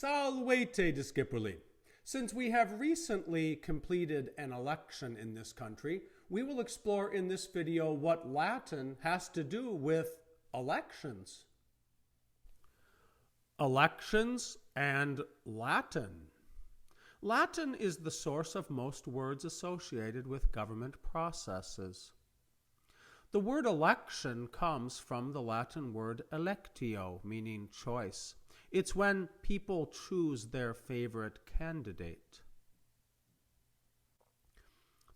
Salvete discipuli. Since we have recently completed an election in this country, we will explore in this video what Latin has to do with elections. Elections and Latin. Latin is the source of most words associated with government processes. The word election comes from the Latin word electio, meaning choice. It's when people choose their favorite candidate.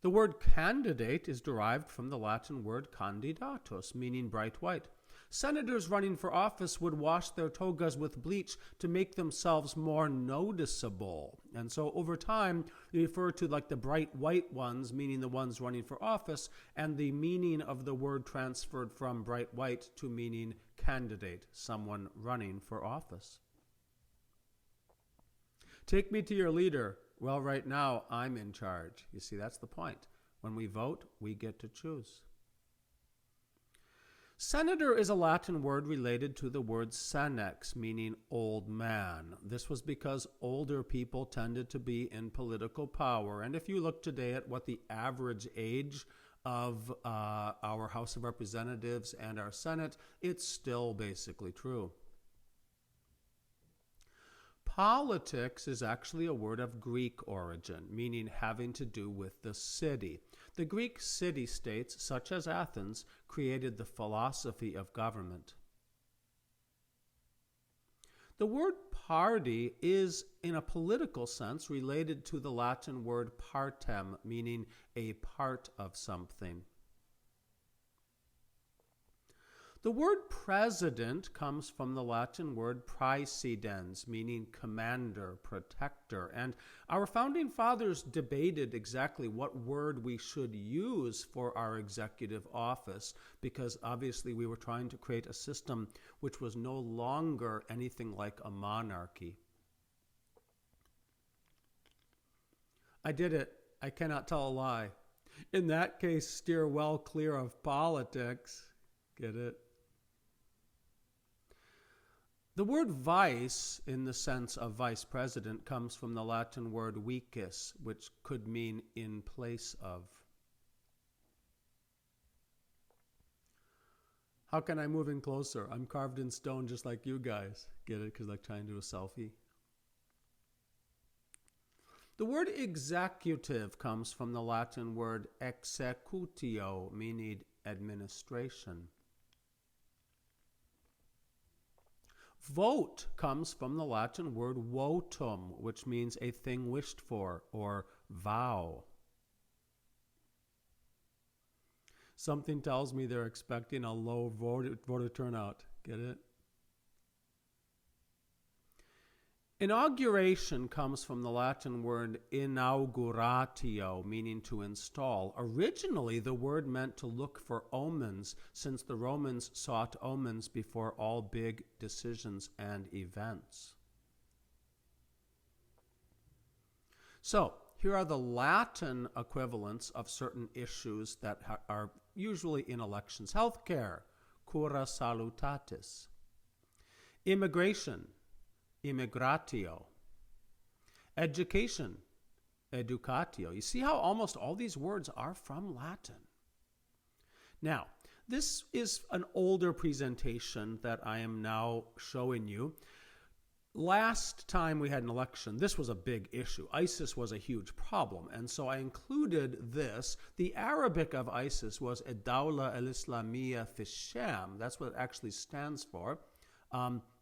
The word candidate is derived from the Latin word candidatus, meaning bright white. Senators running for office would wash their togas with bleach to make themselves more noticeable. And so over time, they refer to like the bright white ones, meaning the ones running for office, and the meaning of the word transferred from bright white to meaning candidate, someone running for office. Take me to your leader. Well, right now, I'm in charge. You see, that's the point. When we vote, we get to choose. Senator is a Latin word related to the word senex, meaning old man. This was because older people tended to be in political power. And if you look today at what the average age of our House of Representatives and our Senate, it's still basically true. Politics is actually a word of Greek origin, meaning having to do with the city. The Greek city-states, such as Athens, created the philosophy of government. The word party is, in a political sense, related to the Latin word partem, meaning a part of something. The word president comes from the Latin word praesidens, meaning commander, protector, and our founding fathers debated exactly what word we should use for our executive office, because obviously we were trying to create a system which was no longer anything like a monarchy. I did it. I cannot tell a lie. In that case, steer well clear of politics. Get it? The word vice, in the sense of vice president, comes from the Latin word vicis, which could mean in place of. How can I move in closer? I'm carved in stone just like you guys. Get it? Because like trying to do a selfie. The word executive comes from the Latin word executio, meaning administration. Vote comes from the Latin word votum, which means a thing wished for, or vow. Something tells me they're expecting a low voter turnout. Get it? Inauguration comes from the Latin word inauguratio, meaning to install. Originally, the word meant to look for omens, since the Romans sought omens before all big decisions and events. So, here are the Latin equivalents of certain issues that are usually in elections. Healthcare, cura salutatis. Immigration, immigratio. Education, educatio. You see how almost all these words are from Latin. Now, this is an older presentation that I am now showing you. Last time we had an election, this was a big issue. ISIS was a huge problem, and so I included this. The Arabic of ISIS was Ad-Dawla al-Islamiyya fi Sham. That's what it actually stands for.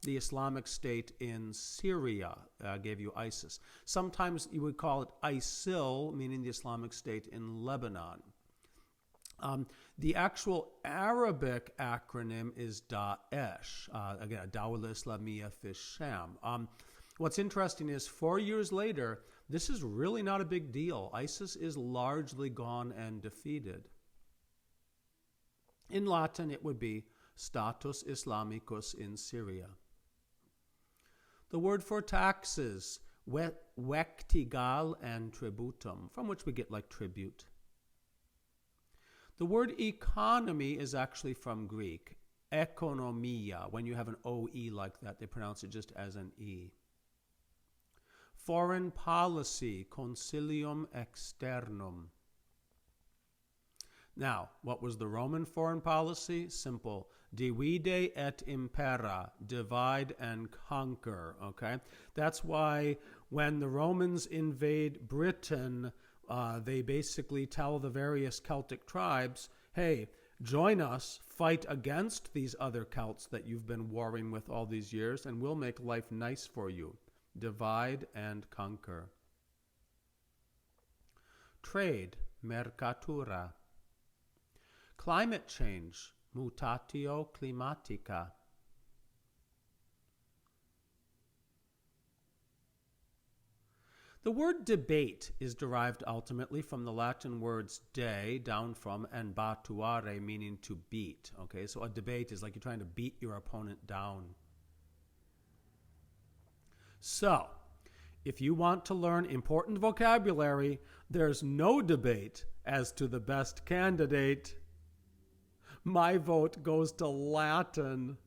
The Islamic State in Syria gave you ISIS. Sometimes you would call it ISIL, meaning the Islamic State in Lebanon. The actual Arabic acronym is Daesh, again, Dawla Islamiyya fi Sham. What's interesting is 4 years later, this is really not a big deal. ISIS is largely gone and defeated. In Latin, it would be Status Islamicus in Syria. The word for taxes, vectigal and tributum, from which we get like tribute. The word economy is actually from Greek, ekonomia. When you have an OE like that, they pronounce it just as an E. foreign policy, consilium externum. Now, what was the Roman foreign policy? Simple. Divide et impera, divide and conquer, okay? That's why when the Romans invade Britain, they basically tell the various Celtic tribes, hey, join us, fight against these other Celts that you've been warring with all these years, and we'll make life nice for you. Divide and conquer. Trade, mercatura. Climate change, mutatio climatica. The word debate is derived ultimately from the Latin words de, down from, and batuare, meaning to beat. Okay, so a debate is like you're trying to beat your opponent down. So, if you want to learn important vocabulary, there's no debate as to the best candidate. My vote goes to Latin.